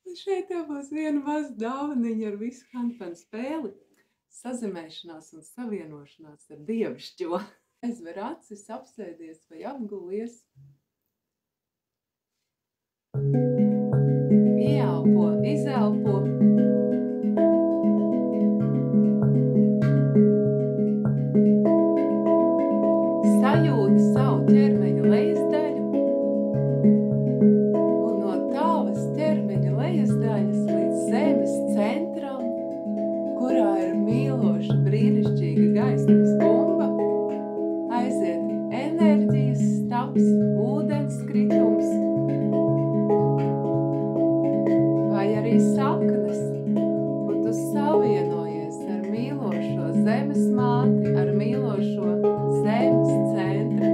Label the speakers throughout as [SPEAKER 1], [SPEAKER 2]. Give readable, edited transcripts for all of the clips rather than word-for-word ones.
[SPEAKER 1] Un šeit tev būs viena maza dāvaniņa ar visu handpanu spēli. Sazemēšanās un savienošanās ar dievišķo. Aizver acis, apsēdies vai apgulies. Ieelpo, izelpo. Sajūti savu ķermeņa lejasdaļu. Un no tavas ķermeņa lejasdaļas līdz zemes centram, kurā ir mīloša, brīnišķīga gaismas bumba, aiziet enerģijas stabs, ūdens kritums, vai arī saknes, un tu savienojies ar mīlošo zemes māti, ar mīlošo zemes centra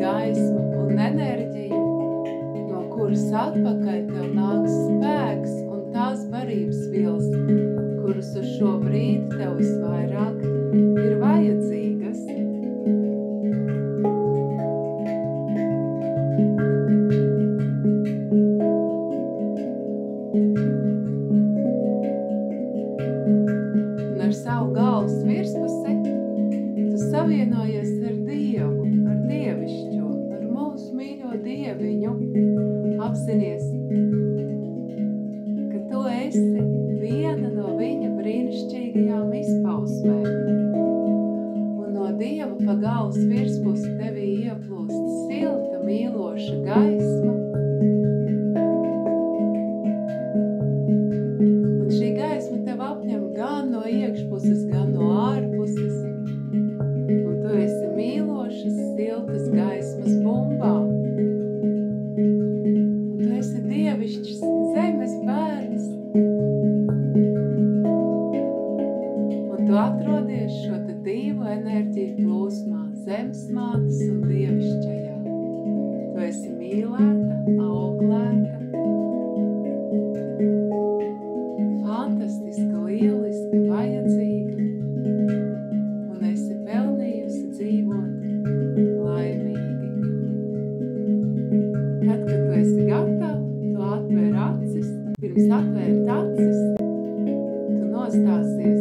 [SPEAKER 1] gaismu un enerģiju, no kuras atpakaļ tev nāks spēks un tās barības vielas, kuras uz šo brīdi tev visvairāk ir vajadzīgas. Un ar savu galvas virspusi tu savienojies ar Dievu, ar dievišķo, ar mūsu mīļo dieviņu. Apzinies, ka tu esi viena no viņa brīnišķīgajām izpausmēm. Un no Dieva pa galvas virspusi tevī ieplūst silta, mīloša gaisma. Un šī gaisma tev apņem gan no iekšpuses, gan no ārpuses. Un tu esi mīlošas, siltas gaismas bumbā. Un tu esi dievišķs zemes bērns. Un tu atrodies šo te divu enerģiju plūsmā, zemes mātes un dievišķajā. Tu esi mīlēta, auklēta, fantastiska, lieliska, vajadzīga, un esi pelnījusi dzīvot laimīgi. Tad, kad tu esi gatava, tu atver acis. Pirms atvērt acis, tu nostāsies